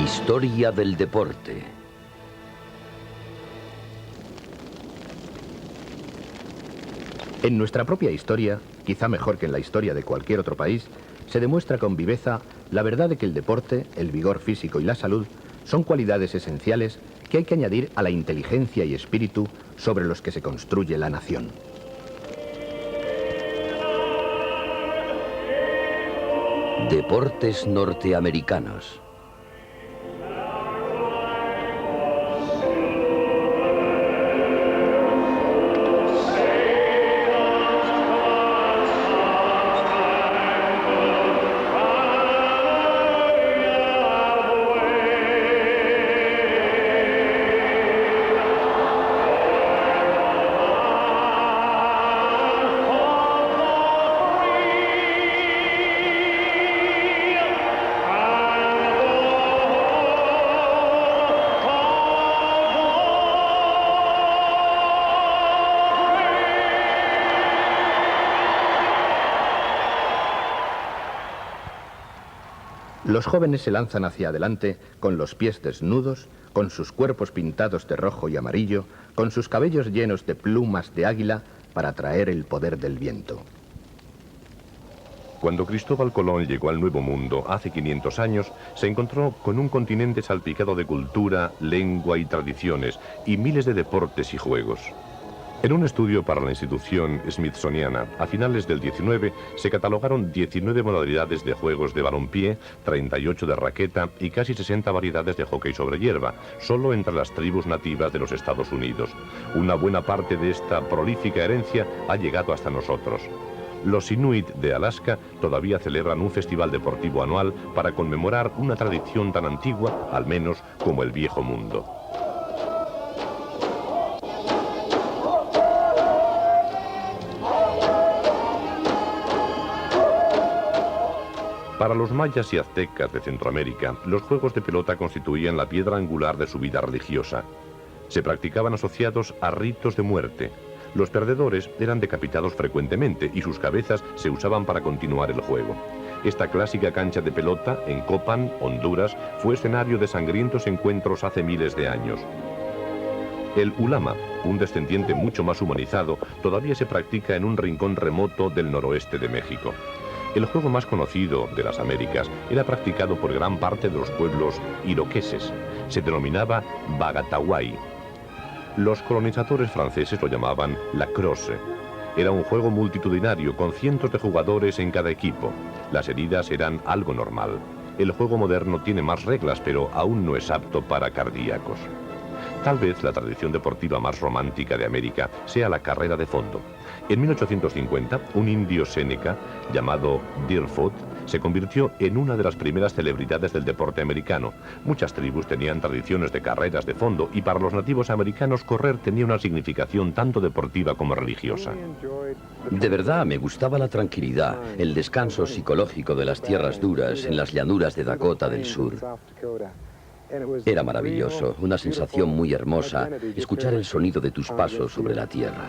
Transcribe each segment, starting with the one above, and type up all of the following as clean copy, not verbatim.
Historia del deporte. En nuestra propia historia, quizá mejor que en la historia de cualquier otro país, se demuestra con viveza la verdad de que el deporte, el vigor físico y la salud son cualidades esenciales que hay que añadir a la inteligencia y espíritu sobre los que se construye la nación. Deportes norteamericanos. Los jóvenes se lanzan hacia adelante con los pies desnudos, con sus cuerpos pintados de rojo y amarillo, con sus cabellos llenos de plumas de águila para atraer el poder del viento. Cuando Cristóbal Colón llegó al Nuevo Mundo hace 500 años, se encontró con un continente salpicado de cultura, lengua y tradiciones, y miles de deportes y juegos. En un estudio para la institución Smithsoniana, a finales del 19, se catalogaron 19 modalidades de juegos de balompié, 38 de raqueta y casi 60 variedades de hockey sobre hierba, solo entre las tribus nativas de los Estados Unidos. Una buena parte de esta prolífica herencia ha llegado hasta nosotros. Los Inuit de Alaska todavía celebran un festival deportivo anual para conmemorar una tradición tan antigua, al menos, como el Viejo Mundo. Para los mayas y aztecas de Centroamérica, los juegos de pelota constituían la piedra angular de su vida religiosa. Se practicaban asociados a ritos de muerte. Los perdedores eran decapitados frecuentemente y sus cabezas se usaban para continuar el juego. Esta clásica cancha de pelota, en Copan, Honduras, fue escenario de sangrientos encuentros hace miles de años. El ulama, un descendiente mucho más humanizado, todavía se practica en un rincón remoto del noroeste de México. El juego más conocido de las Américas era practicado por gran parte de los pueblos iroqueses. Se denominaba Bagatawai. Los colonizadores franceses lo llamaban lacrosse. Era un juego multitudinario con cientos de jugadores en cada equipo. Las heridas eran algo normal. El juego moderno tiene más reglas, pero aún no es apto para cardíacos. Tal vez la tradición deportiva más romántica de América sea la carrera de fondo. En 1850, un indio Séneca, llamado Deerfoot, se convirtió en una de las primeras celebridades del deporte americano. Muchas tribus tenían tradiciones de carreras de fondo y para los nativos americanos correr tenía una significación tanto deportiva como religiosa. De verdad, me gustaba la tranquilidad, el descanso psicológico de las tierras duras en las llanuras de Dakota del Sur. Era maravilloso, una sensación muy hermosa, escuchar el sonido de tus pasos sobre la tierra.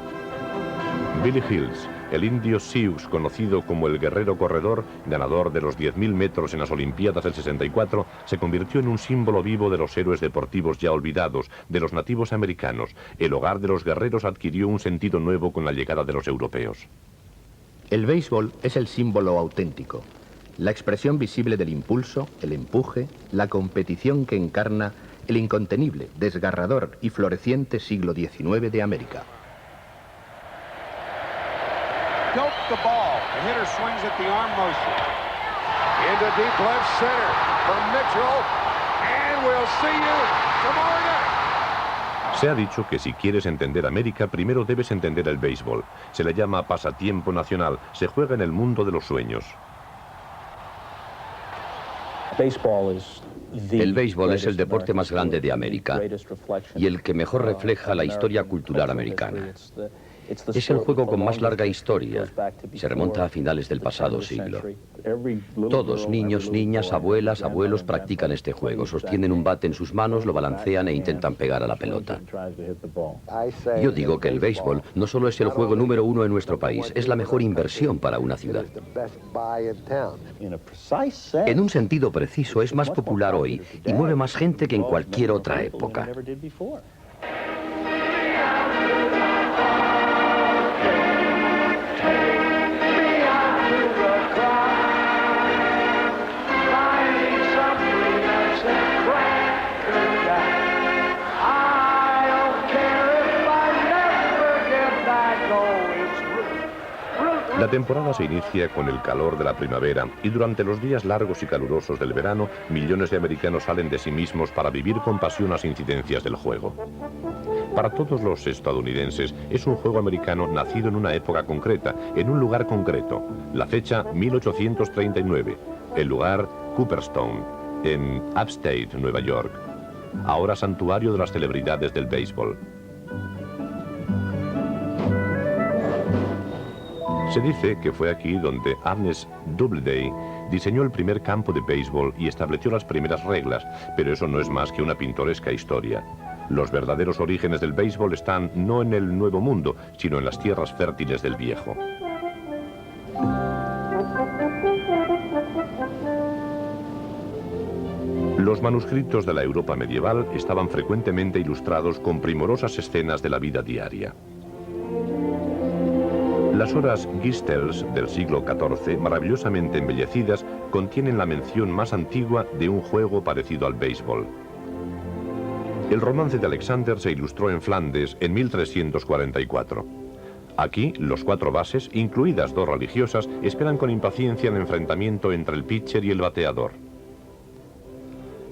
Billy Hills, el indio Sioux, conocido como el guerrero corredor, ganador de los 10.000 metros en las Olimpiadas del 64, se convirtió en un símbolo vivo de los héroes deportivos ya olvidados, de los nativos americanos. El hogar de los guerreros adquirió un sentido nuevo con la llegada de los europeos. El béisbol es el símbolo auténtico, la expresión visible del impulso, el empuje, la competición que encarna el incontenible, desgarrador y floreciente siglo XIX de América. Dope the ball. The hitter swings at the arm motion. Into deep left center for Mitchell. And we'll see you tomorrow night. Se ha dicho que si quieres entender América, primero debes entender el béisbol. Se le llama pasatiempo nacional. Se juega en el mundo de los sueños. El béisbol es el deporte más grande de América y el que mejor refleja la historia cultural americana. Es el juego con más larga historia. Se remonta a finales del pasado siglo. Todos, niños, niñas, abuelas, abuelos, practican este juego. Sostienen un bate en sus manos, lo balancean e intentan pegar a la pelota. Yo digo que el béisbol no solo es el juego número uno en nuestro país, es la mejor inversión para una ciudad. En un sentido preciso, es más popular hoy y mueve más gente que en cualquier otra época. La temporada se inicia con el calor de la primavera y durante los días largos y calurosos del verano, millones de americanos salen de sí mismos para vivir con pasión las incidencias del juego. Para todos los estadounidenses, es un juego americano nacido en una época concreta, en un lugar concreto. La fecha, 1839. El lugar, Cooperstown, en Upstate, Nueva York. Ahora santuario de las celebridades del béisbol. Se dice que fue aquí donde Ernest Doubleday diseñó el primer campo de béisbol y estableció las primeras reglas, pero eso no es más que una pintoresca historia. Los verdaderos orígenes del béisbol están no en el Nuevo Mundo, sino en las tierras fértiles del Viejo. Los manuscritos de la Europa medieval estaban frecuentemente ilustrados con primorosas escenas de la vida diaria. Las horas Gistels del siglo XIV, maravillosamente embellecidas, contienen la mención más antigua de un juego parecido al béisbol. El romance de Alexander se ilustró en Flandes en 1344. Aquí, los 4 bases, incluidas 2 religiosas, esperan con impaciencia el enfrentamiento entre el pitcher y el bateador.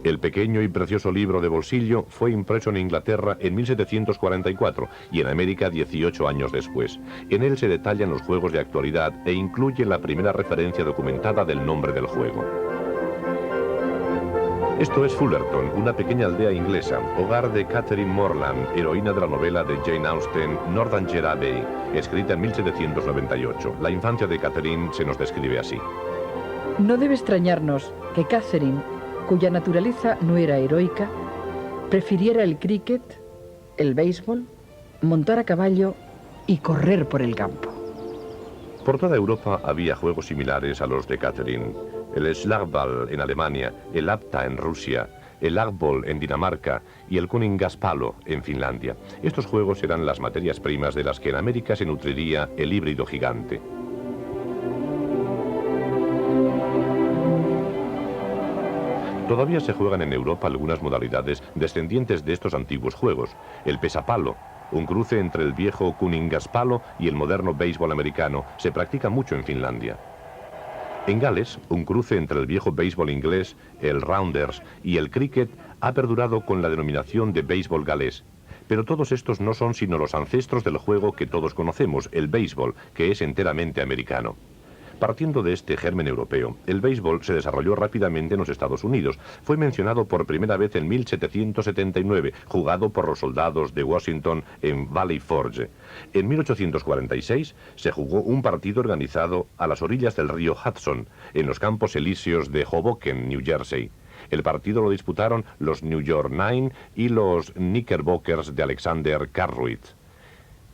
El pequeño y precioso libro de bolsillo fue impreso en Inglaterra en 1744 y en América 18 años después. En él se detallan los juegos de actualidad e incluye la primera referencia documentada del nombre del juego. Esto es Fullerton, una pequeña aldea inglesa, hogar de Catherine Morland, heroína de la novela de Jane Austen, Northanger Abbey, escrita en 1798. La infancia de Catherine se nos describe así. No debe extrañarnos que Catherine, cuya naturaleza no era heroica, prefiriera el cricket, el béisbol, montar a caballo y correr por el campo. Por toda Europa había juegos similares a los de Catherine. El Schlagball en Alemania, el Apta en Rusia, el Agbol en Dinamarca y el Kuningaspalo en Finlandia. Estos juegos eran las materias primas de las que en América se nutriría el híbrido gigante. Todavía se juegan en Europa algunas modalidades descendientes de estos antiguos juegos. El pesapalo, un cruce entre el viejo Kuningaspalo y el moderno béisbol americano, se practica mucho en Finlandia. En Gales, un cruce entre el viejo béisbol inglés, el Rounders, y el cricket ha perdurado con la denominación de béisbol galés. Pero todos estos no son sino los ancestros del juego que todos conocemos, el béisbol, que es enteramente americano. Partiendo de este germen europeo, el béisbol se desarrolló rápidamente en los Estados Unidos. Fue mencionado por primera vez en 1779, jugado por los soldados de Washington en Valley Forge. En 1846 se jugó un partido organizado a las orillas del río Hudson, en los campos elíseos de Hoboken, New Jersey. El partido lo disputaron los New York Nine y los Knickerbockers de Alexander Cartwright.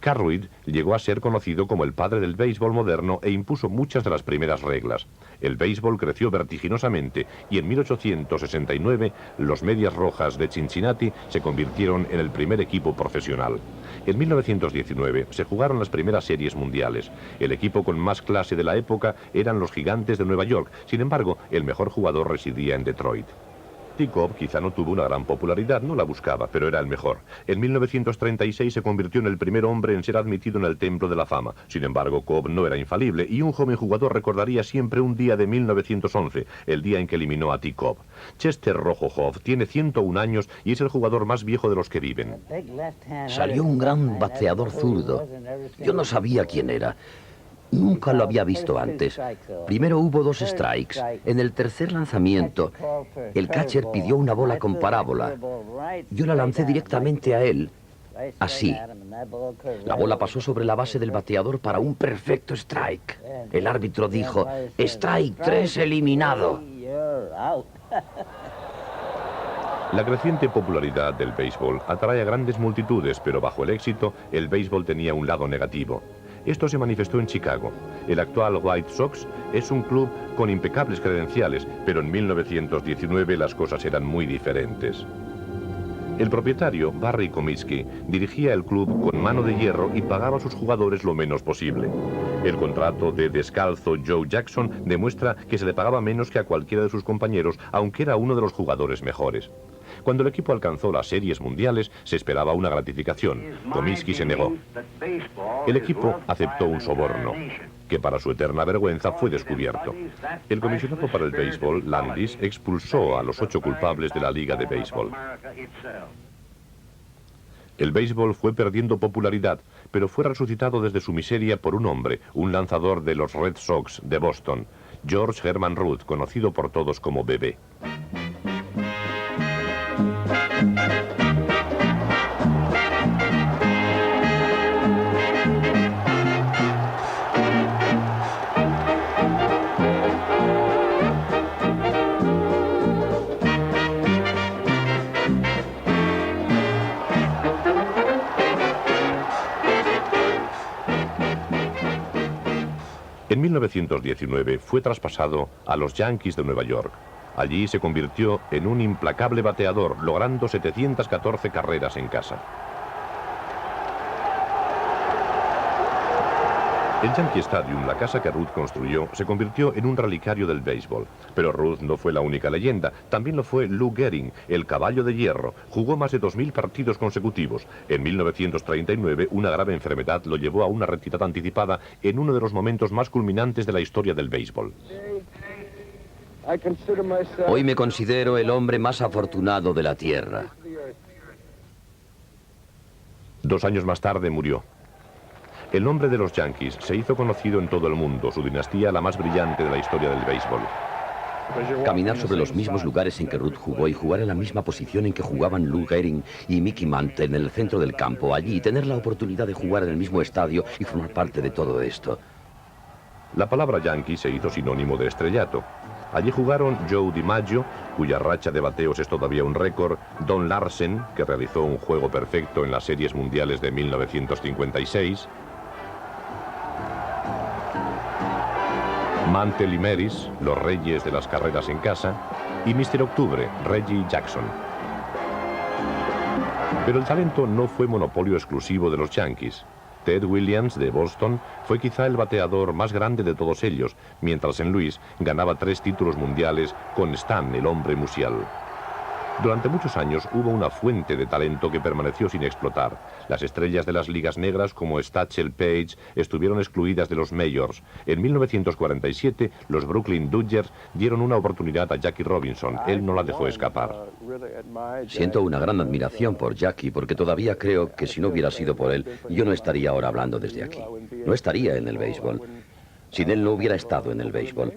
Cartwright llegó a ser conocido como el padre del béisbol moderno e impuso muchas de las primeras reglas. El béisbol creció vertiginosamente y en 1869 los Medias Rojas de Cincinnati se convirtieron en el primer equipo profesional. En 1919 se jugaron las primeras series mundiales. El equipo con más clase de la época eran los Gigantes de Nueva York. Sin embargo, el mejor jugador residía en Detroit. T. Cobb quizá no tuvo una gran popularidad, no la buscaba, pero era el mejor. En 1936 se convirtió en el primer hombre en ser admitido en el Templo de la Fama. Sin embargo, Cobb no era infalible y un joven jugador recordaría siempre un día de 1911, el día en que eliminó a T. Cobb. Chester Rojo Hoff tiene 101 años y es el jugador más viejo de los que viven. Salió un gran bateador zurdo. Yo no sabía quién era. Nunca lo había visto antes. Primero hubo 2 strikes. En el tercer lanzamiento, el catcher pidió una bola con parábola. Yo la lancé directamente a él Así. La bola pasó sobre la base del bateador para un perfecto strike. El árbitro dijo, strike 3 eliminado. La creciente popularidad del béisbol atrae a grandes multitudes, pero bajo el éxito, el béisbol tenía un lado negativo. Esto se manifestó en Chicago. El actual White Sox es un club con impecables credenciales, pero en 1919 las cosas eran muy diferentes. El propietario, Barry Comiskey, dirigía el club con mano de hierro y pagaba a sus jugadores lo menos posible. El contrato de descalzo Joe Jackson demuestra que se le pagaba menos que a cualquiera de sus compañeros, aunque era uno de los jugadores mejores. Cuando el equipo alcanzó las series mundiales, se esperaba una gratificación. Comiskey se negó. El equipo aceptó un soborno, que para su eterna vergüenza fue descubierto. El comisionado para el béisbol, Landis, expulsó a los 8 culpables de la Liga de Béisbol. El béisbol fue perdiendo popularidad, pero fue resucitado desde su miseria por un hombre, un lanzador de los Red Sox de Boston, George Herman Ruth, conocido por todos como Bebé. En 1919 fue traspasado a los Yankees de Nueva York. Allí se convirtió en un implacable bateador, logrando 714 carreras en casa. El Yankee Stadium, la casa que Ruth construyó, se convirtió en un relicario del béisbol. Pero Ruth no fue la única leyenda, también lo fue Lou Gehrig, el caballo de hierro. Jugó más de 2000 partidos consecutivos. En 1939, una grave enfermedad lo llevó a una retirada anticipada en uno de los momentos más culminantes de la historia del béisbol. Hoy me considero el hombre más afortunado de la Tierra. 2 años más tarde murió. El nombre de los Yankees se hizo conocido en todo el mundo, su dinastía la más brillante de la historia del béisbol. Caminar sobre los mismos lugares en que Ruth jugó y jugar en la misma posición en que jugaban Lou Gehrig y Mickey Mantle en el centro del campo, allí, tener la oportunidad de jugar en el mismo estadio y formar parte de todo esto. La palabra Yankee se hizo sinónimo de estrellato. Allí jugaron Joe DiMaggio, cuya racha de bateos es todavía un récord, Don Larsen, que realizó un juego perfecto en las series mundiales de 1956, Mantle y Maris, los reyes de las carreras en casa, y Mr. Octubre, Reggie Jackson. Pero el talento no fue monopolio exclusivo de los Yankees. Ted Williams, de Boston, fue quizá el bateador más grande de todos ellos, mientras en Louis ganaba 3 títulos mundiales con Stan, el hombre musial. Durante muchos años hubo una fuente de talento que permaneció sin explotar. Las estrellas de las ligas negras como Satchel Paige estuvieron excluidas de los majors. En 1947 los Brooklyn Dodgers dieron una oportunidad a Jackie Robinson. Él no la dejó escapar. Siento una gran admiración por Jackie, porque todavía creo que si no hubiera sido por él, yo no estaría ahora hablando desde aquí. No estaría en el béisbol. Sin él no hubiera estado en el béisbol.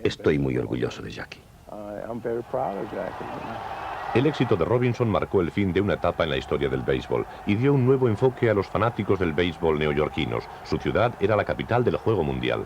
Estoy muy orgulloso de Jackie. El éxito de Robinson marcó el fin de una etapa en la historia del béisbol y dio un nuevo enfoque a los fanáticos del béisbol neoyorquinos. Su ciudad era la capital del juego mundial.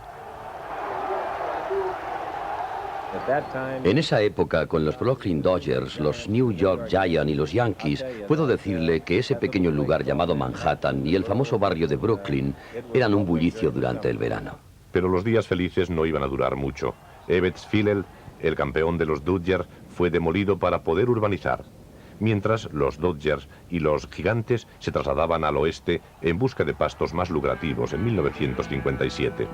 En esa época, con los Brooklyn Dodgers, los New York Giants y los Yankees, puedo decirle que ese pequeño lugar llamado Manhattan y el famoso barrio de Brooklyn eran un bullicio durante el verano. Pero los días felices no iban a durar mucho. Ebbets Field, el campeón de los Dodgers, fue demolido para poder urbanizar, mientras los Dodgers y los Gigantes se trasladaban al oeste en busca de pastos más lucrativos en 1957.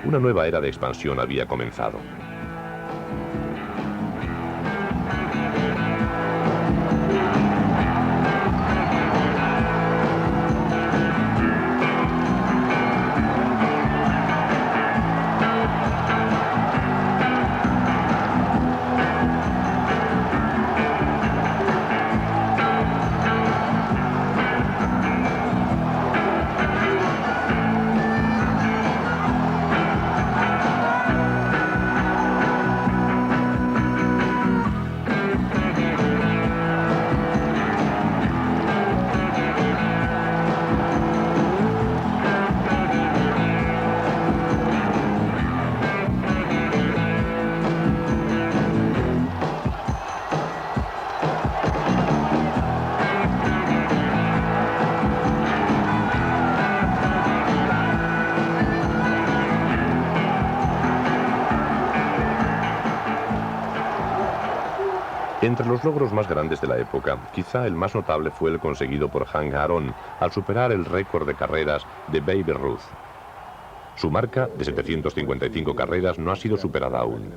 Una nueva era de expansión había comenzado. Entre los logros más grandes de la época, quizá el más notable fue el conseguido por Hank Aaron al superar el récord de carreras de Babe Ruth. Su marca de 755 carreras no ha sido superada aún.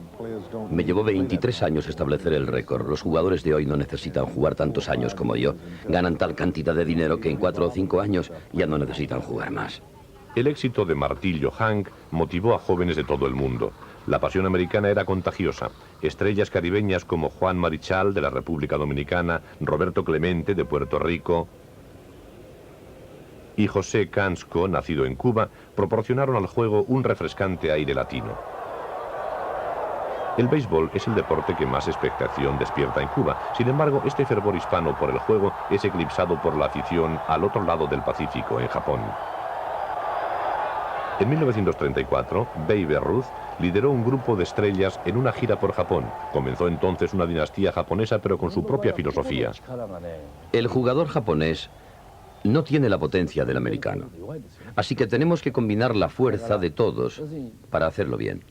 Me llevó 23 años establecer el récord. Los jugadores de hoy no necesitan jugar tantos años como yo. Ganan tal cantidad de dinero que en 4 o 5 años ya no necesitan jugar más. El éxito de Martillo Hank motivó a jóvenes de todo el mundo. La pasión americana era contagiosa. Estrellas caribeñas como Juan Marichal de la República Dominicana, Roberto Clemente de Puerto Rico y José Cansco, nacido en Cuba, proporcionaron al juego un refrescante aire latino. El béisbol es el deporte que más expectación despierta en Cuba. Sin embargo, este fervor hispano por el juego es eclipsado por la afición al otro lado del Pacífico, en Japón. En 1934, Babe Ruth lideró un grupo de estrellas en una gira por Japón. Comenzó entonces una dinastía japonesa, pero con su propia filosofía. El jugador japonés no tiene la potencia del americano. Así que tenemos que combinar la fuerza de todos para hacerlo bien.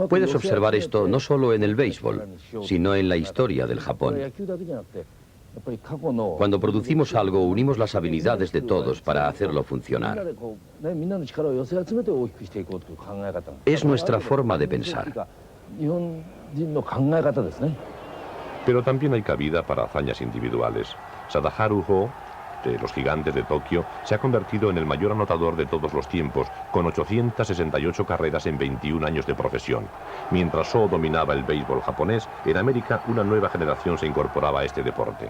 Puedes observar esto no solo en el béisbol, sino en la historia del Japón. Cuando producimos algo, unimos las habilidades de todos para hacerlo funcionar. Es nuestra forma de pensar. Pero también hay cabida para hazañas individuales. Sadaharu Ho, de los Gigantes de Tokio, se ha convertido en el mayor anotador de todos los tiempos, con 868 carreras en 21 años de profesión. Mientras Ho dominaba el béisbol japonés, en América una nueva generación se incorporaba a este deporte.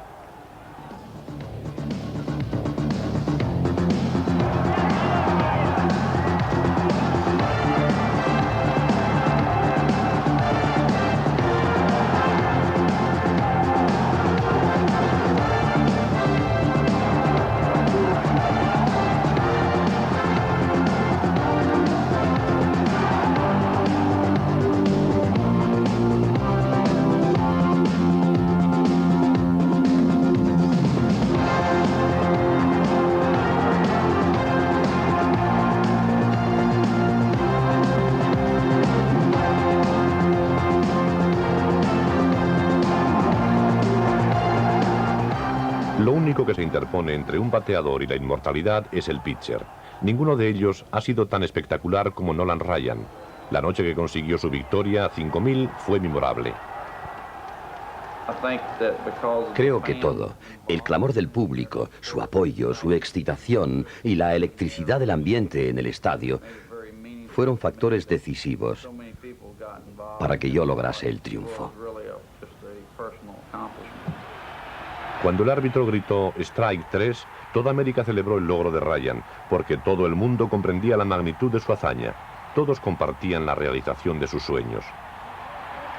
Lo único que se interpone entre un bateador y la inmortalidad es el pitcher. Ninguno de ellos ha sido tan espectacular como Nolan Ryan. La noche que consiguió su victoria a 5.000 fue memorable. Creo que todo, el clamor del público, su apoyo, su excitación y la electricidad del ambiente en el estadio fueron factores decisivos para que yo lograse el triunfo. Cuando el árbitro gritó "Strike 3", toda América celebró el logro de Ryan, porque todo el mundo comprendía la magnitud de su hazaña. Todos compartían la realización de sus sueños.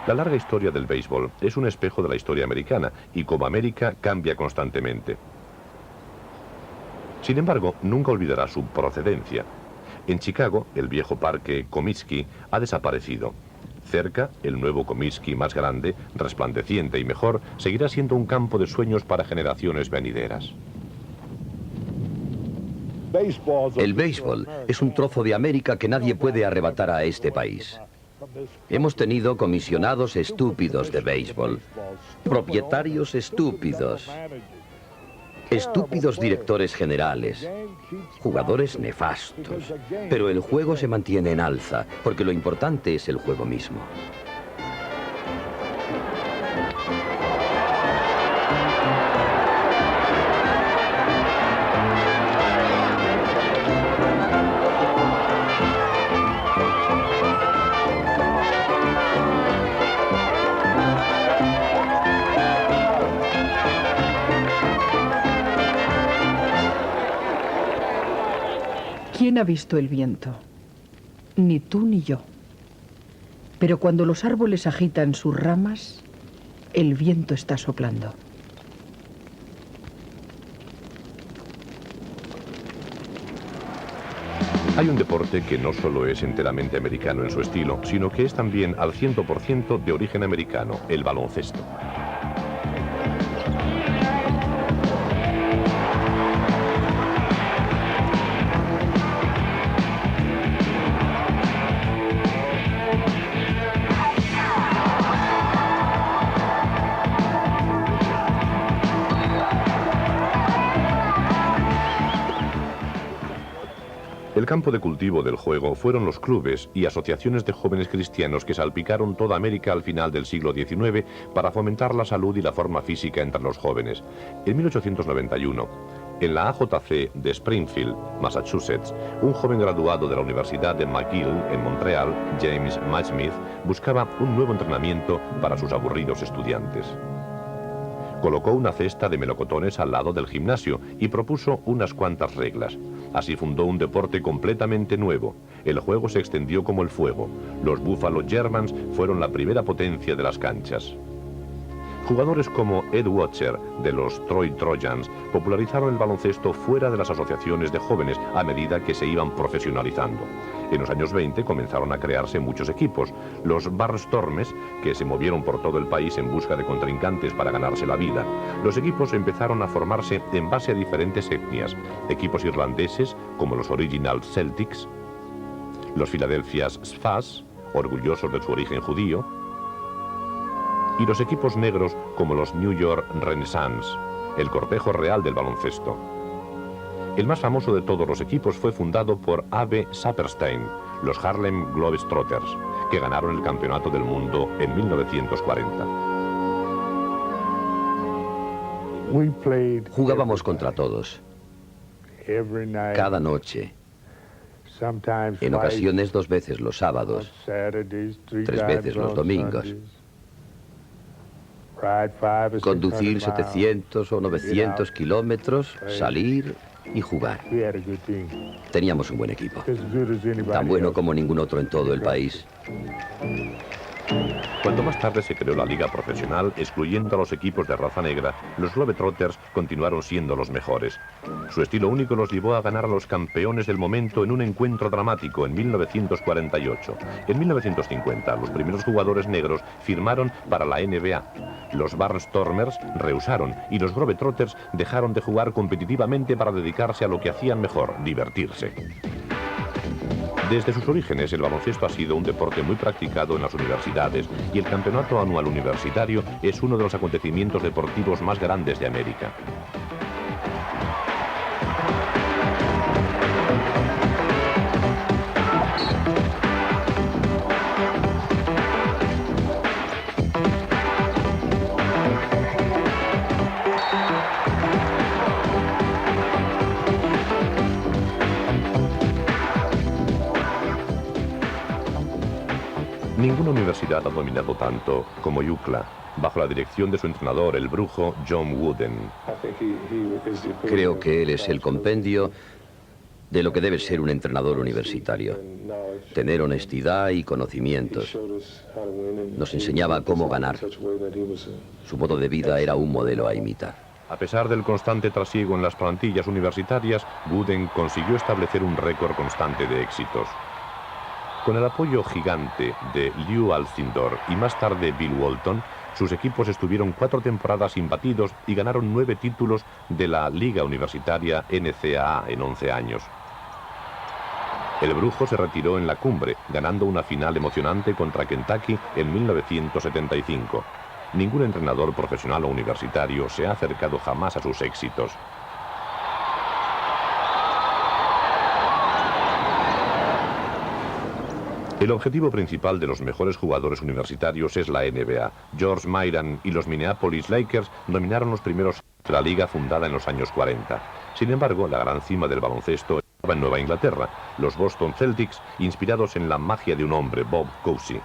La larga historia del béisbol es un espejo de la historia americana, y como América cambia constantemente. Sin embargo, nunca olvidará su procedencia. En Chicago, el viejo parque Comiskey ha desaparecido. Cerca, el nuevo Comiskey más grande, resplandeciente y mejor, seguirá siendo un campo de sueños para generaciones venideras. El béisbol es un trozo de América que nadie puede arrebatar a este país. Hemos tenido comisionados estúpidos de béisbol, propietarios estúpidos, estúpidos directores generales, jugadores nefastos, pero el juego se mantiene en alza, porque lo importante es el juego mismo. ¿Quién ha visto el viento? Ni tú ni yo. Pero cuando los árboles agitan sus ramas, el viento está soplando. Hay un deporte que no solo es enteramente americano en su estilo, sino que es también al 100% de origen americano, el baloncesto. El campo de cultivo del juego fueron los clubes y asociaciones de jóvenes cristianos que salpicaron toda América al final del siglo XIX para fomentar la salud y la forma física entre los jóvenes. En 1891, en la AJC de Springfield, Massachusetts, un joven graduado de la Universidad de McGill en Montreal, James Madsmith, buscaba un nuevo entrenamiento para sus aburridos estudiantes. Colocó una cesta de melocotones al lado del gimnasio y propuso unas cuantas reglas. Así fundó un deporte completamente nuevo. El juego se extendió como el fuego. Los Buffalo Germans fueron la primera potencia de las canchas. Jugadores como Ed Watcher, de los Troy Trojans, popularizaron el baloncesto fuera de las asociaciones de jóvenes a medida que se iban profesionalizando. En los años 20 comenzaron a crearse muchos equipos. Los Barnstormers, que se movieron por todo el país en busca de contrincantes para ganarse la vida. Los equipos empezaron a formarse en base a diferentes etnias. Equipos irlandeses, como los Original Celtics, los Philadelphia Spurs, orgullosos de su origen judío, y los equipos negros como los New York Renaissance, el cortejo real del baloncesto. El más famoso de todos los equipos fue fundado por Abe Saperstein, los Harlem Globetrotters, que ganaron el campeonato del mundo en 1940. Jugábamos contra todos, cada noche, en ocasiones 2 veces los sábados, 3 veces los domingos. Conducir 700 o 900 kilómetros, salir y jugar. Teníamos un buen equipo, tan bueno como ningún otro en todo el país. Cuando más tarde se creó la liga profesional, excluyendo a los equipos de raza negra, los Globetrotters continuaron siendo los mejores. Su estilo único los llevó a ganar a los campeones del momento en un encuentro dramático en 1948. En 1950, los primeros jugadores negros firmaron para la NBA. Los Barnstormers rehusaron y los Globetrotters dejaron de jugar competitivamente para dedicarse a lo que hacían mejor, divertirse. Desde sus orígenes, el baloncesto ha sido un deporte muy practicado en las universidades y el campeonato anual universitario es uno de los acontecimientos deportivos más grandes de América. Ninguna universidad ha dominado tanto como UCLA, bajo la dirección de su entrenador, el brujo John Wooden. Creo que él es el compendio de lo que debe ser un entrenador universitario. Tener honestidad y conocimientos. Nos enseñaba cómo ganar. Su modo de vida era un modelo a imitar. A pesar del constante trasiego en las plantillas universitarias, Wooden consiguió establecer un récord constante de éxitos. Con el apoyo gigante de Lew Alcindor y más tarde Bill Walton, sus equipos estuvieron 4 temporadas imbatidos y ganaron 9 títulos de la Liga Universitaria NCAA en 11 años. El brujo se retiró en la cumbre, ganando una final emocionante contra Kentucky en 1975. Ningún entrenador profesional o universitario se ha acercado jamás a sus éxitos. El objetivo principal de los mejores jugadores universitarios es la NBA. George Miran y los Minneapolis Lakers dominaron los primeros de la liga fundada en los años 40. Sin embargo, la gran cima del baloncesto estaba en Nueva Inglaterra, los Boston Celtics, inspirados en la magia de un hombre, Bob Cousy.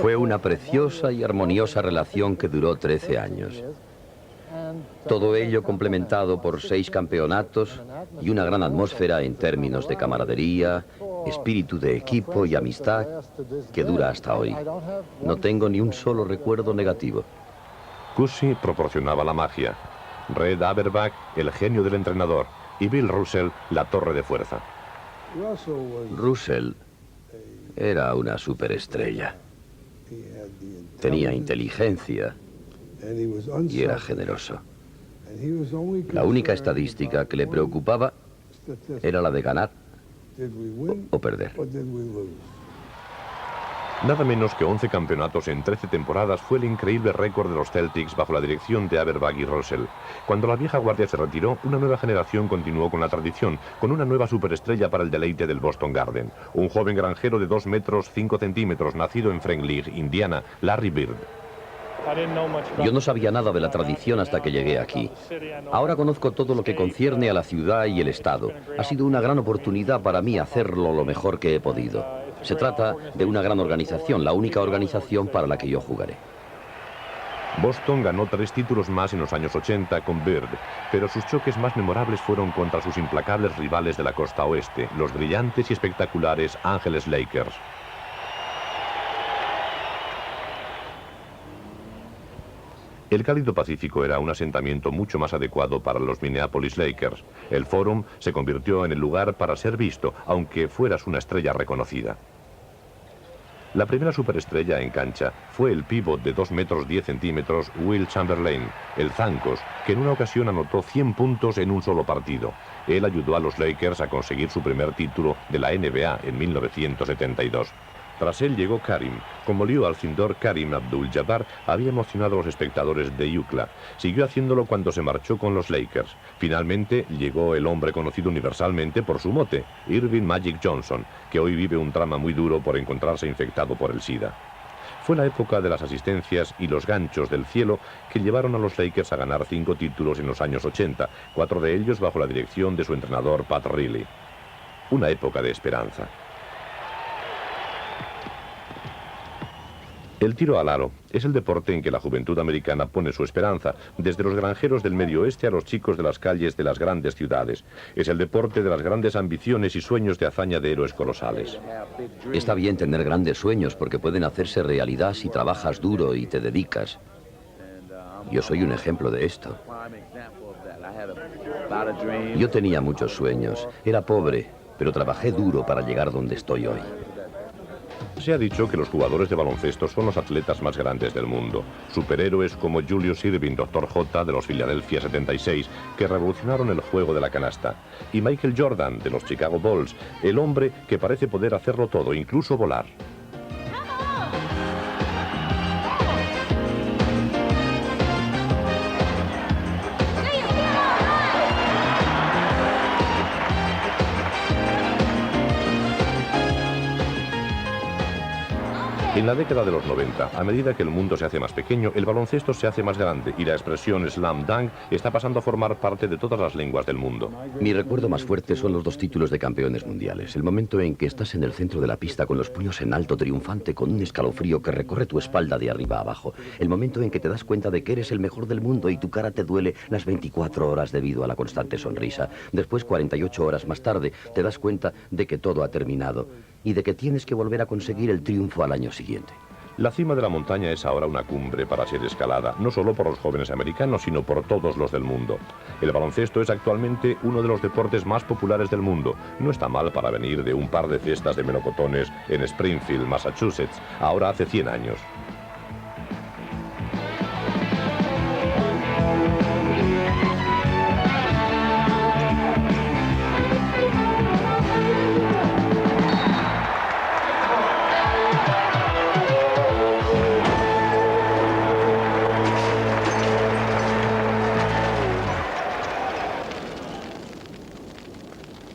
Fue una preciosa y armoniosa relación que duró 13 años. Todo ello complementado por 6 campeonatos y una gran atmósfera en términos de camaradería, espíritu de equipo y amistad que dura hasta hoy. No tengo ni un solo recuerdo negativo. Cousy proporcionaba la magia, Red Auerbach el genio del entrenador y Bill Russell la torre de fuerza. Russell era una superestrella. Tenía inteligencia y era generoso. La única estadística que le preocupaba era la de ganar o perder. Nada menos que 11 campeonatos en 13 temporadas fue el increíble récord de los Celtics bajo la dirección de Auerbach y Russell. Cuando la vieja guardia se retiró, una nueva generación continuó con la tradición, con una nueva superestrella para el deleite del Boston Garden. Un joven granjero de 2 metros 5 centímetros, nacido en Franklin, Indiana, Larry Bird. Yo no sabía nada de la tradición hasta que llegué aquí. Ahora conozco todo lo que concierne a la ciudad y el estado. Ha sido una gran oportunidad para mí hacerlo lo mejor que he podido. Se trata de una gran organización, la única organización para la que yo jugaré. Boston ganó 3 títulos más en los años 80 con Bird, pero sus choques más memorables fueron contra sus implacables rivales de la costa oeste, los brillantes y espectaculares Ángeles Lakers. El cálido Pacífico era un asentamiento mucho más adecuado para los Minneapolis Lakers. El Forum se convirtió en el lugar para ser visto, aunque fueras una estrella reconocida. La primera superestrella en cancha fue el pívot de 2 metros 10 centímetros Will Chamberlain, el Zancos, que en una ocasión anotó 100 puntos en un solo partido. Él ayudó a los Lakers a conseguir su primer título de la NBA en 1972. Tras él llegó Karim. Como Liu Alcindor, Karim Abdul-Jabbar había emocionado a los espectadores de UCLA. Siguió haciéndolo cuando se marchó con los Lakers. Finalmente llegó el hombre conocido universalmente por su mote, Earvin Magic Johnson, que hoy vive un drama muy duro por encontrarse infectado por el SIDA. Fue la época de las asistencias y los ganchos del cielo que llevaron a los Lakers a ganar 5 títulos en los años 80, 4 de ellos bajo la dirección de su entrenador Pat Riley. Una época de esperanza. El tiro al aro es el deporte en que la juventud americana pone su esperanza, desde los granjeros del medio oeste a los chicos de las calles de las grandes ciudades. Es el deporte de las grandes ambiciones y sueños de hazaña de héroes colosales. Está bien tener grandes sueños porque pueden hacerse realidad si trabajas duro y te dedicas. Yo soy un ejemplo de esto. Yo tenía muchos sueños. Era pobre, pero trabajé duro para llegar donde estoy hoy. Se ha dicho que los jugadores de baloncesto son los atletas más grandes del mundo. Superhéroes como Julius Erving, Dr. J, de los Philadelphia 76, que revolucionaron el juego de la canasta. Y Michael Jordan, de los Chicago Bulls, el hombre que parece poder hacerlo todo, incluso volar. En la década de los 90, a medida que el mundo se hace más pequeño, el baloncesto se hace más grande y la expresión slam dunk está pasando a formar parte de todas las lenguas del mundo. Mi recuerdo más fuerte son los 2 títulos de campeones mundiales. El momento en que estás en el centro de la pista con los puños en alto, triunfante, con un escalofrío que recorre tu espalda de arriba a abajo. El momento en que te das cuenta de que eres el mejor del mundo y tu cara te duele las 24 horas debido a la constante sonrisa. Después, 48 horas más tarde, te das cuenta de que todo ha terminado y de que tienes que volver a conseguir el triunfo al año siguiente. La cima de la montaña es ahora una cumbre para ser escalada, no solo por los jóvenes americanos, sino por todos los del mundo. El baloncesto es actualmente uno de los deportes más populares del mundo. No está mal para venir de un par de cestas de melocotones en Springfield, Massachusetts, ahora hace 100 años.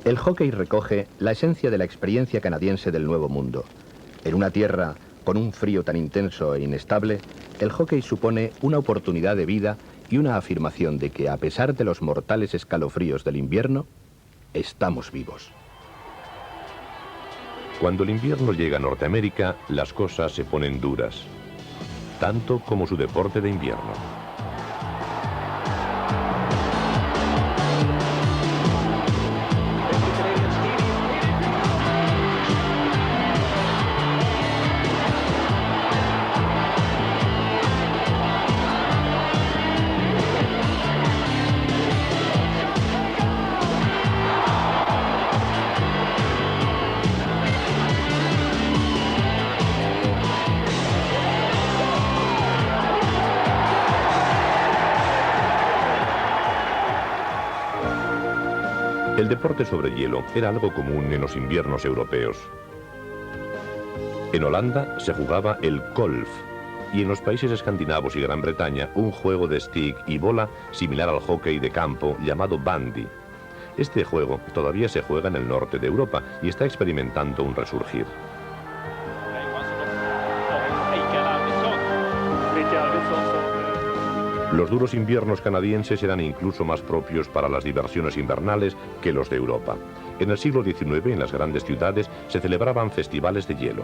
El hockey recoge la esencia de la experiencia canadiense del Nuevo Mundo. En una tierra con un frío tan intenso e inestable, el hockey supone una oportunidad de vida y una afirmación de que, a pesar de los mortales escalofríos del invierno, estamos vivos. Cuando el invierno llega a Norteamérica, las cosas se ponen duras, tanto como su deporte de invierno. El deporte sobre hielo era algo común en los inviernos europeos. En Holanda se jugaba el golf y en los países escandinavos y Gran Bretaña un juego de stick y bola similar al hockey de campo llamado bandy. Este juego todavía se juega en el norte de Europa y está experimentando un resurgir. Los duros inviernos canadienses eran incluso más propios para las diversiones invernales que los de Europa. En el siglo XIX, en las grandes ciudades, se celebraban festivales de hielo.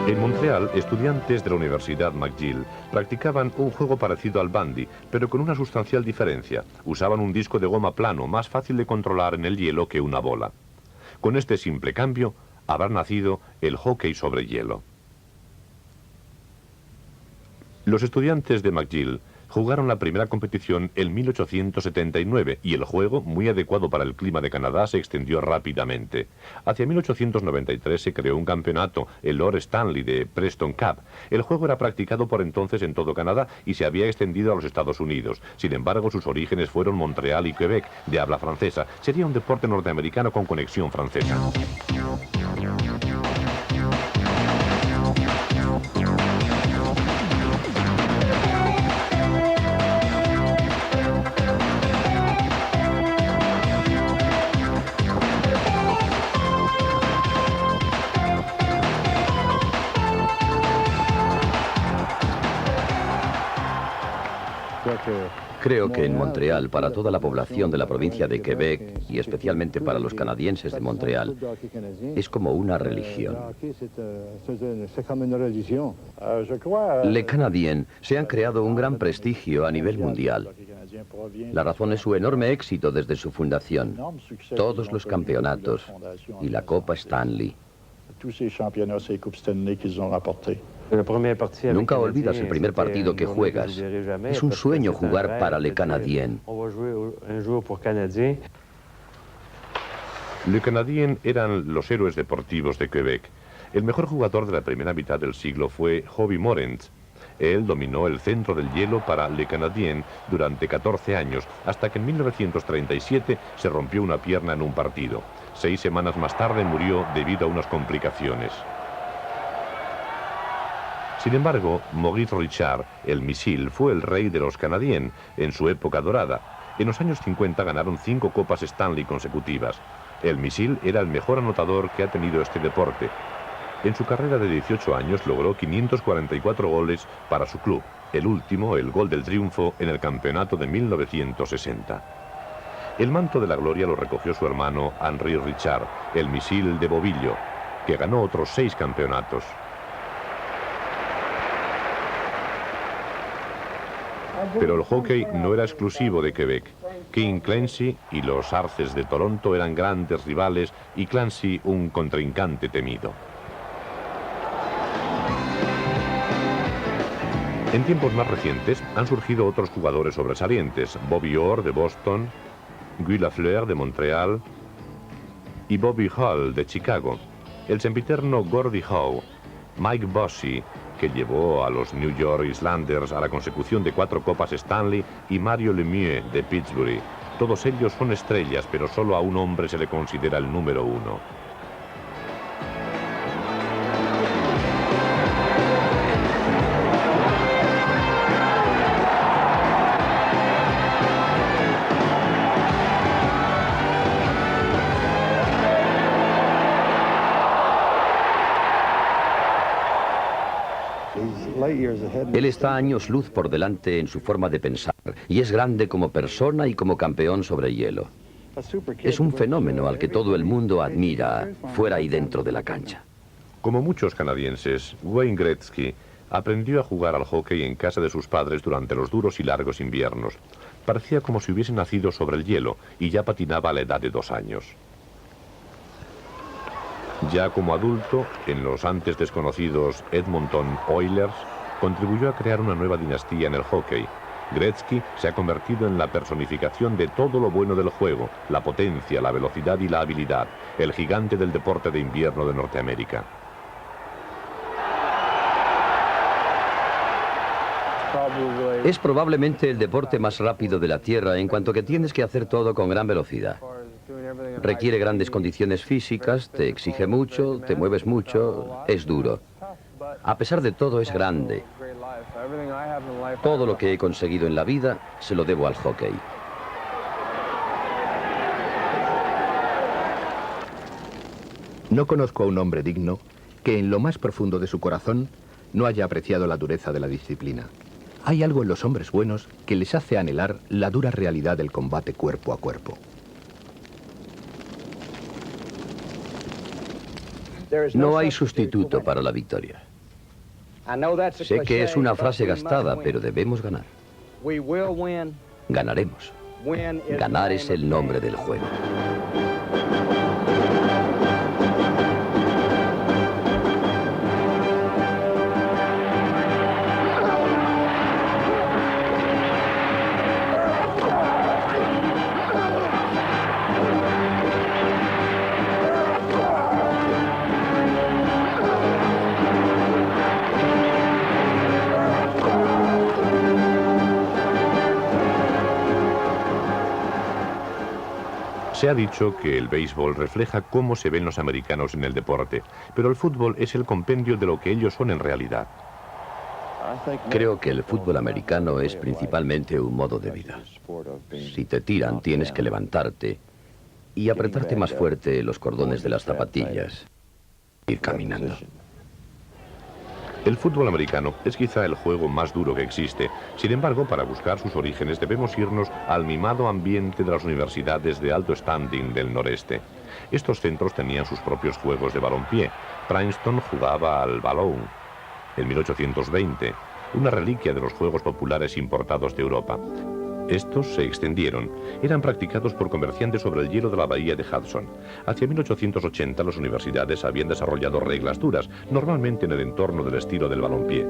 En Montreal, estudiantes de la Universidad McGill practicaban un juego parecido al bandy, pero con una sustancial diferencia. Usaban un disco de goma plano, más fácil de controlar en el hielo que una bola. Con este simple cambio, habrá nacido el hockey sobre hielo. Los estudiantes de McGill jugaron la primera competición en 1879 y el juego, muy adecuado para el clima de Canadá, se extendió rápidamente. Hacia 1893 se creó un campeonato, el Lord Stanley de Preston Cup. El juego era practicado por entonces en todo Canadá y se había extendido a los Estados Unidos. Sin embargo, sus orígenes fueron Montreal y Quebec, de habla francesa. Sería un deporte norteamericano con conexión francesa. Creo que en Montreal, para toda la población de la provincia de Quebec, y especialmente para los canadienses de Montreal, es como una religión. Les Canadiens se han creado un gran prestigio a nivel mundial. La razón es su enorme éxito desde su fundación, todos los campeonatos y la Copa Stanley. Nunca olvidas el primer partido que juegas. Es un sueño jugar para Les Canadiens. Les Canadiens eran los héroes deportivos de Quebec. El mejor jugador de la primera mitad del siglo fue Hobie Morentz. Él dominó el centro del hielo para Les Canadiens durante 14 años, hasta que en 1937 se rompió una pierna en un partido. 6 semanas más tarde murió debido a unas complicaciones. Sin embargo, Maurice Richard, el misil, fue el rey de los Canadiens en su época dorada. En los años 50 ganaron 5 copas Stanley consecutivas. El misil era el mejor anotador que ha tenido este deporte. En su carrera de 18 años logró 544 goles para su club. El último, el gol del triunfo, en el campeonato de 1960. El manto de la gloria lo recogió su hermano Henri Richard, el misil de Bovillo, que ganó otros 6 campeonatos. Pero el hockey no era exclusivo de Quebec. King Clancy y los Arces de Toronto eran grandes rivales y Clancy un contrincante temido. En tiempos más recientes han surgido otros jugadores sobresalientes: Bobby Orr de Boston, Guy Lafleur de Montreal y Bobby Hull de Chicago, el sempiterno Gordie Howe, Mike Bossy, que llevó a los New York Islanders a la consecución de 4 copas Stanley, y Mario Lemieux de Pittsburgh. Todos ellos son estrellas, pero solo a un hombre se le considera el número 1. Él está años luz por delante en su forma de pensar y es grande como persona y como campeón sobre hielo. Es un fenómeno al que todo el mundo admira fuera y dentro de la cancha. Como muchos canadienses, Wayne Gretzky aprendió a jugar al hockey en casa de sus padres durante los duros y largos inviernos. Parecía como si hubiese nacido sobre el hielo y ya patinaba a la edad de 2 años. Ya como adulto, en los antes desconocidos Edmonton Oilers, contribuyó a crear una nueva dinastía en el hockey. Gretzky se ha convertido en la personificación de todo lo bueno del juego: la potencia, la velocidad y la habilidad, el gigante del deporte de invierno de Norteamérica. Es probablemente el deporte más rápido de la Tierra en cuanto que tienes que hacer todo con gran velocidad. Requiere grandes condiciones físicas, te exige mucho, te mueves mucho, es duro. A pesar de todo, es grande. Todo lo que he conseguido en la vida se lo debo al hockey. No conozco a un hombre digno que en lo más profundo de su corazón no haya apreciado la dureza de la disciplina. Hay algo en los hombres buenos que les hace anhelar la dura realidad del combate cuerpo a cuerpo. No hay sustituto para la victoria. Sé que es una frase gastada, pero debemos ganar. Ganaremos. Ganar es el nombre del juego. Se ha dicho que el béisbol refleja cómo se ven los americanos en el deporte, pero el fútbol es el compendio de lo que ellos son en realidad. Creo que el fútbol americano es principalmente un modo de vida. Si te tiran, tienes que levantarte y apretarte más fuerte los cordones de las zapatillas. Ir caminando. El fútbol americano es quizá el juego más duro que existe. Sin embargo, para buscar sus orígenes debemos irnos al mimado ambiente de las universidades de alto standing del noreste. Estos centros tenían sus propios juegos de balompié. Princeton jugaba al balón en 1820, una reliquia de los juegos populares importados de Europa. Estos se extendieron. Eran practicados por comerciantes sobre el hielo de la bahía de Hudson. Hacia 1880 las universidades habían desarrollado reglas duras, normalmente en el entorno del estilo del balompié.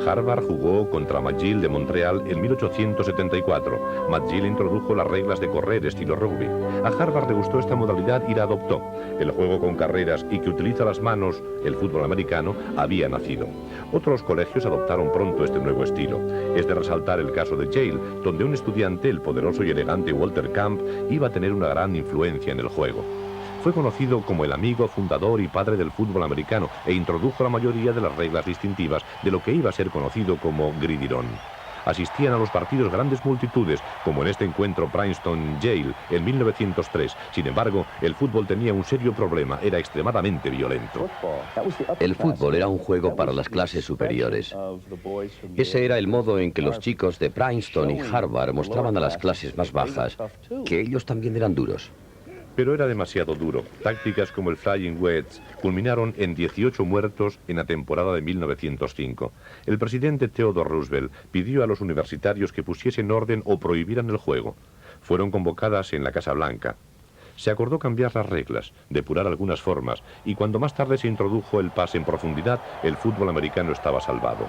Harvard jugó contra McGill de Montreal en 1874. McGill introdujo las reglas de correr estilo rugby. A Harvard le gustó esta modalidad y la adoptó. El juego con carreras y que utiliza las manos, el fútbol americano, había nacido. Otros colegios adoptaron pronto este nuevo estilo. Es de resaltar el caso de Yale, donde un estudiante, el poderoso y elegante Walter Camp, iba a tener una gran influencia en el juego. Fue conocido como el amigo fundador y padre del fútbol americano e introdujo la mayoría de las reglas distintivas de lo que iba a ser conocido como gridiron. Asistían a los partidos grandes multitudes, como en este encuentro Princeton-Yale en 1903. Sin embargo, el fútbol tenía un serio problema, era extremadamente violento. El fútbol era un juego para las clases superiores. Ese era el modo en que los chicos de Princeton y Harvard mostraban a las clases más bajas que ellos también eran duros. Pero era demasiado duro. Tácticas como el Flying Wedge culminaron en 18 muertos en la temporada de 1905. El presidente Theodore Roosevelt pidió a los universitarios que pusiesen orden o prohibieran el juego. Fueron convocadas en la Casa Blanca. Se acordó cambiar las reglas, depurar algunas formas, y cuando más tarde se introdujo el pase en profundidad, el fútbol americano estaba salvado.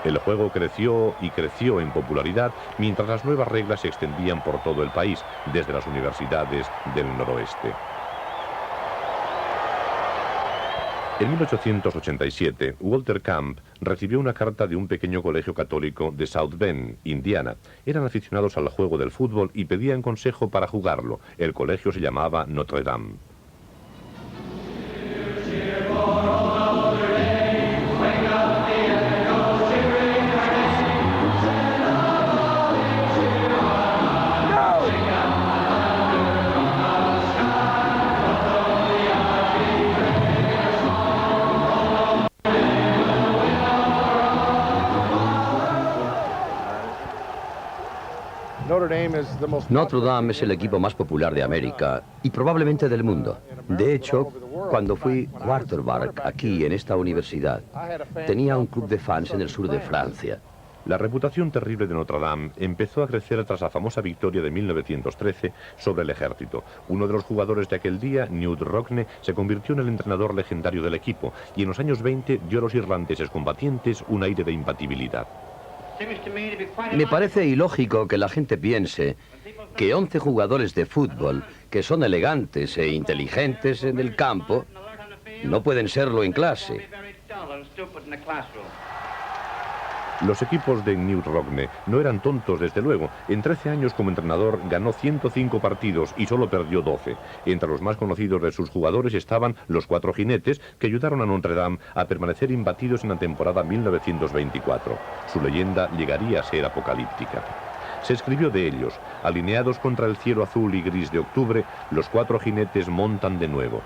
El juego creció y creció en popularidad mientras las nuevas reglas se extendían por todo el país, desde las universidades del noroeste. En 1887, Walter Camp recibió una carta de un pequeño colegio católico de South Bend, Indiana. Eran aficionados al juego del fútbol y pedían consejo para jugarlo. El colegio se llamaba Notre Dame. Notre Dame es el equipo más popular de América y probablemente del mundo. De hecho, cuando fui quarterback aquí en esta universidad, tenía un club de fans en el sur de Francia. La reputación terrible de Notre Dame empezó a crecer tras la famosa victoria de 1913 sobre el ejército. Uno de los jugadores de aquel día, Newt Rockne, se convirtió en el entrenador legendario del equipo y en los años 20 dio a los irlandeses combatientes un aire de imbatibilidad. Me parece ilógico que la gente piense que 11 jugadores de fútbol, que son elegantes e inteligentes en el campo, no pueden serlo en clase. Los equipos de Knute Rockne no eran tontos, desde luego. En 13 años como entrenador ganó 105 partidos y solo perdió 12. Entre los más conocidos de sus jugadores estaban los 4 jinetes que ayudaron a Notre Dame a permanecer imbatidos en la temporada 1924. Su leyenda llegaría a ser apocalíptica. Se escribió de ellos: alineados contra el cielo azul y gris de octubre, los 4 jinetes montan de nuevo.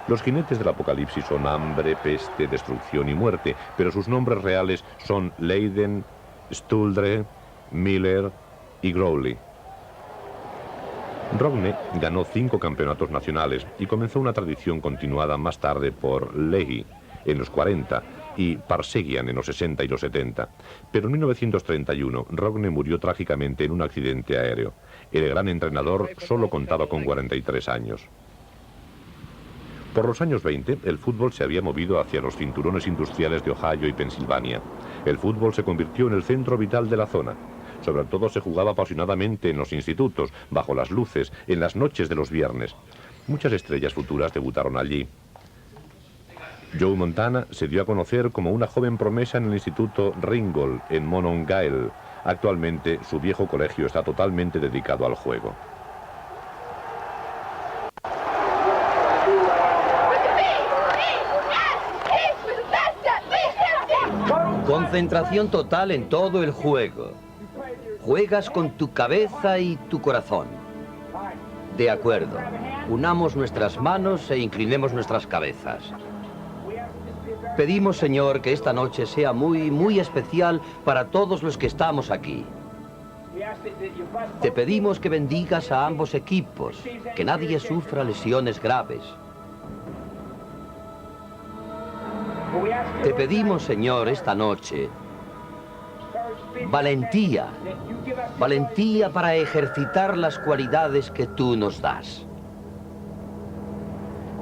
Los jinetes del apocalipsis son hambre, peste, destrucción y muerte, pero sus nombres reales son Leiden, Stuldre, Miller y Growley. Rogne ganó 5 campeonatos nacionales y comenzó una tradición continuada más tarde por Leahy en los 40 y Parsegian en los 60 y los 70. Pero en 1931 Rogne murió trágicamente en un accidente aéreo. El gran entrenador solo contaba con 43 años. Por los años 20, el fútbol se había movido hacia los cinturones industriales de Ohio y Pensilvania. El fútbol se convirtió en el centro vital de la zona. Sobre todo se jugaba apasionadamente en los institutos, bajo las luces, en las noches de los viernes. Muchas estrellas futuras debutaron allí. Joe Montana se dio a conocer como una joven promesa en el instituto Ringgold, en Monongahela. Actualmente, su viejo colegio está totalmente dedicado al juego. Concentración total en todo el juego. Juegas con tu cabeza y tu corazón. De acuerdo. Unamos nuestras manos e inclinemos nuestras cabezas. Pedimos, Señor, que esta noche sea muy especial para todos los que estamos aquí. Te pedimos que bendigas a ambos equipos, que nadie sufra lesiones graves. Te pedimos, Señor, esta noche, valentía. Valentía para ejercitar las cualidades que tú nos das.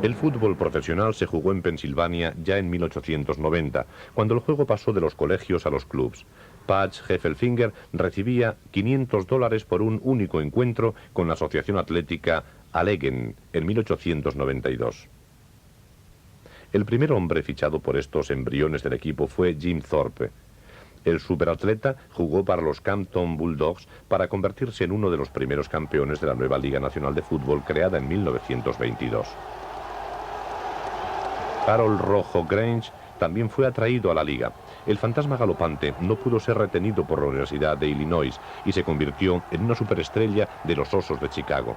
El fútbol profesional se jugó en Pensilvania ya en 1890, cuando el juego pasó de los colegios a los clubs. Patch Heffelfinger recibía $500 por un único encuentro con la Asociación Atlética Allegheny en 1892. El primer hombre fichado por estos embriones del equipo fue Jim Thorpe. El superatleta jugó para los Campton Bulldogs para convertirse en uno de los primeros campeones de la nueva Liga Nacional de Fútbol creada en 1922. Harold Rojo Grange también fue atraído a la liga. El fantasma galopante no pudo ser retenido por la Universidad de Illinois y se convirtió en una superestrella de los Osos de Chicago.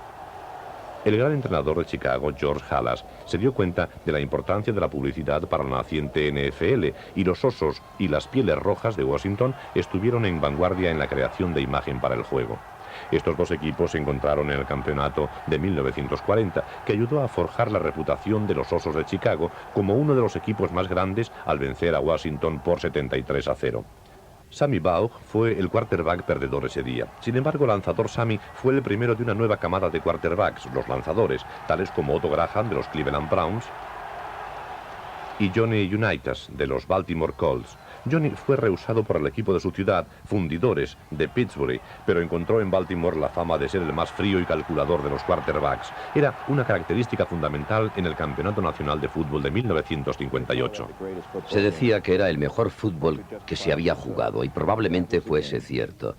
El gran entrenador de Chicago, George Halas, se dio cuenta de la importancia de la publicidad para la naciente NFL y los Osos y las Pieles Rojas de Washington estuvieron en vanguardia en la creación de imagen para el juego. Estos dos equipos se encontraron en el campeonato de 1940, que ayudó a forjar la reputación de los Osos de Chicago como uno de los equipos más grandes al vencer a Washington por 73-0. Sammy Baugh fue el quarterback perdedor ese día. Sin embargo, el lanzador Sammy fue el primero de una nueva camada de quarterbacks, los lanzadores, tales como Otto Graham de los Cleveland Browns y Johnny Unitas de los Baltimore Colts. Johnny fue rehusado por el equipo de su ciudad, Fundidores, de Pittsburgh, pero encontró en Baltimore la fama de ser el más frío y calculador de los quarterbacks. Era una característica fundamental en el Campeonato Nacional de Fútbol de 1958. Se decía que era el mejor fútbol que se había jugado y probablemente fuese cierto.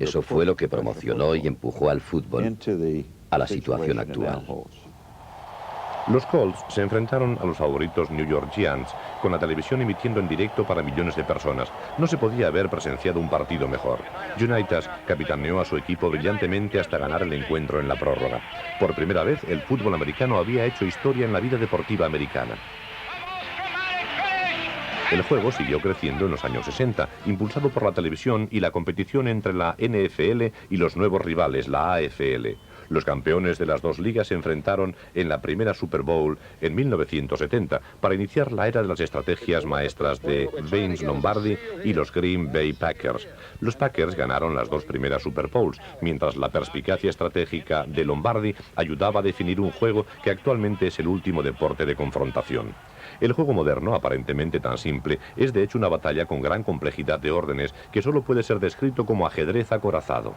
Eso fue lo que promocionó y empujó al fútbol a la situación actual. Los Colts se enfrentaron a los favoritos New York Giants, con la televisión emitiendo en directo para millones de personas. No se podía haber presenciado un partido mejor. Unitas capitaneó a su equipo brillantemente hasta ganar el encuentro en la prórroga. Por primera vez, el fútbol americano había hecho historia en la vida deportiva americana. El juego siguió creciendo en los años 60, impulsado por la televisión y la competición entre la NFL y los nuevos rivales, la AFL. Los campeones de las dos ligas se enfrentaron en la primera Super Bowl en 1970 para iniciar la era de las estrategias maestras de Vince Lombardi y los Green Bay Packers. Los Packers ganaron las dos primeras Super Bowls, mientras la perspicacia estratégica de Lombardi ayudaba a definir un juego que actualmente es el último deporte de confrontación. El juego moderno, aparentemente tan simple, es de hecho una batalla con gran complejidad de órdenes que solo puede ser descrito como ajedrez acorazado.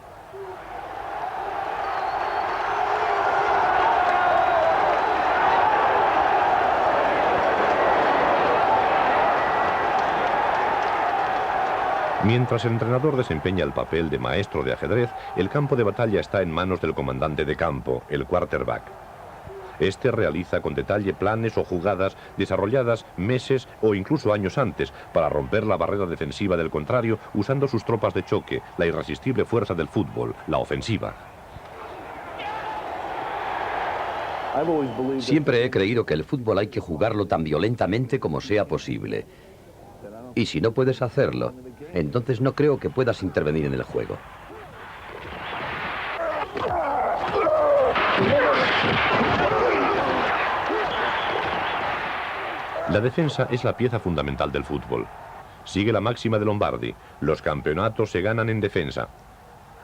Mientras el entrenador desempeña el papel de maestro de ajedrez, el campo de batalla está en manos del comandante de campo, el quarterback. Este realiza con detalle planes o jugadas desarrolladas meses o incluso años antes para romper la barrera defensiva del contrario usando sus tropas de choque, la irresistible fuerza del fútbol, la ofensiva. Siempre he creído que el fútbol hay que jugarlo tan violentamente como sea posible. Y si no puedes hacerlo, entonces no creo que puedas intervenir en el juego. La defensa es la pieza fundamental del fútbol. Sigue la máxima de Lombardi: los campeonatos se ganan en defensa.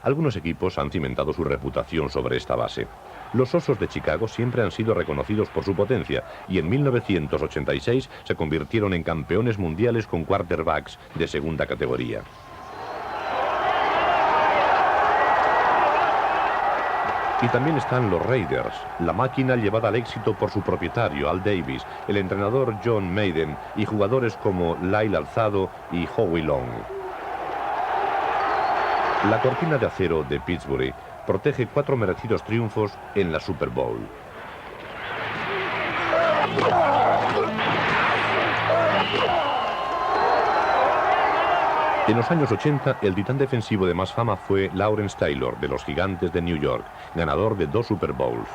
Algunos equipos han cimentado su reputación sobre esta base. Los Osos de Chicago siempre han sido reconocidos por su potencia y en 1986 se convirtieron en campeones mundiales con quarterbacks de segunda categoría. Y también están los Raiders, la máquina llevada al éxito por su propietario, Al Davis, el entrenador John Maiden y jugadores como Lyle Alzado y Howie Long. La cortina de acero de Pittsburgh protege 4 merecidos triunfos en la Super Bowl. En los años 80, el titán defensivo de más fama fue Lawrence Taylor, de los Gigantes de New York, ganador de 2 Super Bowls.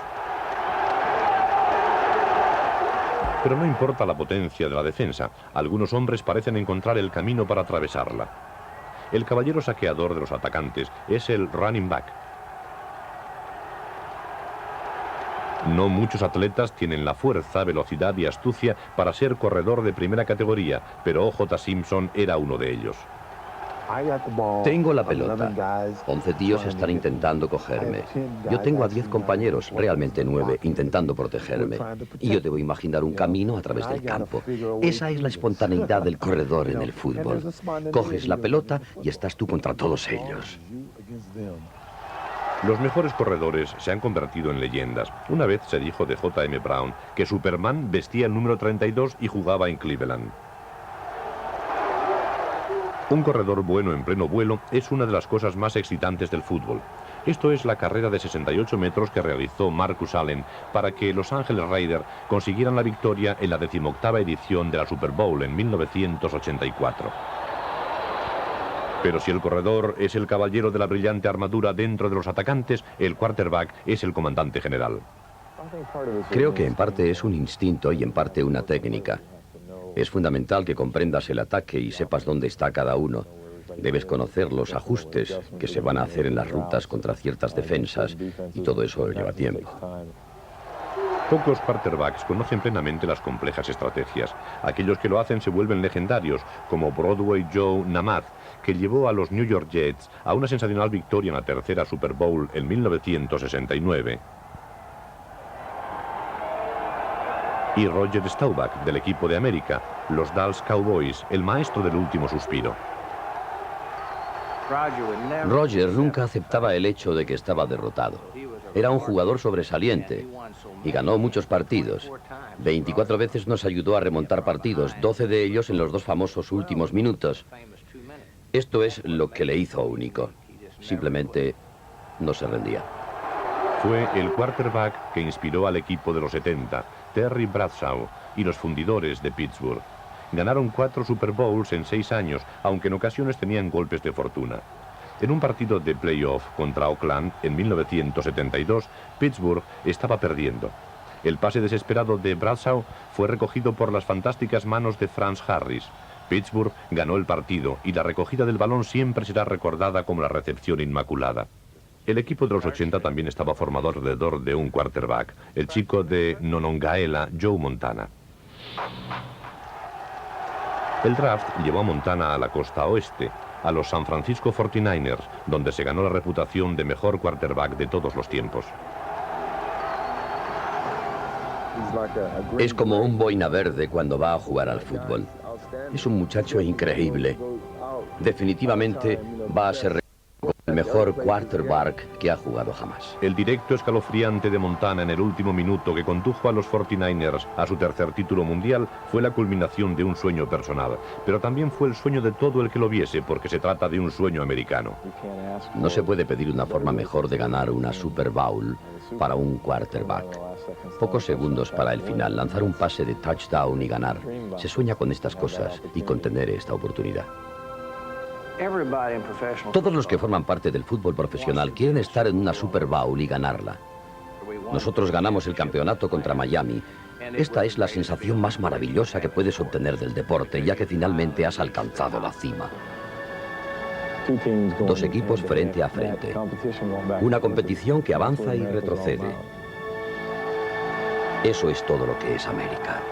Pero no importa la potencia de la defensa, algunos hombres parecen encontrar el camino para atravesarla. El caballero saqueador de los atacantes es el running back. No muchos atletas tienen la fuerza, velocidad y astucia para ser corredor de primera categoría, pero O.J. Simpson era uno de ellos. Tengo la pelota. 11 tíos están intentando cogerme. Yo tengo a 10 compañeros, realmente 9, intentando protegerme. Y yo debo imaginar un camino a través del campo. Esa es la espontaneidad del corredor en el fútbol. Coges la pelota y estás tú contra todos ellos. Los mejores corredores se han convertido en leyendas. Una vez se dijo de J.M. Brown que Superman vestía el número 32 y jugaba en Cleveland. Un corredor bueno en pleno vuelo es una de las cosas más excitantes del fútbol. Esto es la carrera de 68 metros que realizó Marcus Allen para que Los Ángeles Raiders consiguieran la victoria en la 18ª edición de la Super Bowl en 1984. Pero si el corredor es el caballero de la brillante armadura dentro de los atacantes, el quarterback es el comandante general. Creo que en parte es un instinto y en parte una técnica. Es fundamental que comprendas el ataque y sepas dónde está cada uno. Debes conocer los ajustes que se van a hacer en las rutas contra ciertas defensas y todo eso lleva tiempo. Pocos quarterbacks conocen plenamente las complejas estrategias. Aquellos que lo hacen se vuelven legendarios, como Broadway Joe Namath, que llevó a los New York Jets a una sensacional victoria en la tercera Super Bowl en 1969. Y Roger Staubach, del equipo de América, los Dallas Cowboys, el maestro del último suspiro. Roger nunca aceptaba el hecho de que estaba derrotado. Era un jugador sobresaliente y ganó muchos partidos. 24 veces nos ayudó a remontar partidos, 12 de ellos en los 2 famosos últimos minutos. Esto es lo que le hizo único. Simplemente no se rendía. Fue el quarterback que inspiró al equipo de los 70, Terry Bradshaw, y los fundidores de Pittsburgh. Ganaron 4 Super Bowls en 6 años, aunque en ocasiones tenían golpes de fortuna. En un partido de playoff contra Oakland en 1972, Pittsburgh estaba perdiendo. El pase desesperado de Bradshaw fue recogido por las fantásticas manos de Franz Harris. Pittsburgh ganó el partido y la recogida del balón siempre será recordada como la recepción inmaculada. El equipo de los 80 también estaba formado alrededor de un quarterback, el chico de Monongahela, Joe Montana. El draft llevó a Montana a la costa oeste, a los San Francisco 49ers, donde se ganó la reputación de mejor quarterback de todos los tiempos. Es como un boina verde cuando va a jugar al fútbol. Es un muchacho increíble. Definitivamente va a ser el mejor quarterback que ha jugado jamás. El directo escalofriante de Montana en el último minuto que condujo a los 49ers a su tercer título mundial fue la culminación de un sueño personal, pero también fue el sueño de todo el que lo viese, porque se trata de un sueño americano. No se puede pedir una forma mejor de ganar una Super Bowl para un quarterback. Pocos segundos para el final, lanzar un pase de touchdown y ganar. Se sueña con estas cosas y con tener esta oportunidad. Todos los que forman parte del fútbol profesional quieren estar en una Super Bowl y ganarla. Nosotros ganamos el campeonato contra Miami. Esta es la sensación más maravillosa que puedes obtener del deporte, ya que finalmente has alcanzado la cima. Dos equipos frente a frente. Una competición que avanza y retrocede. Eso es todo lo que es América.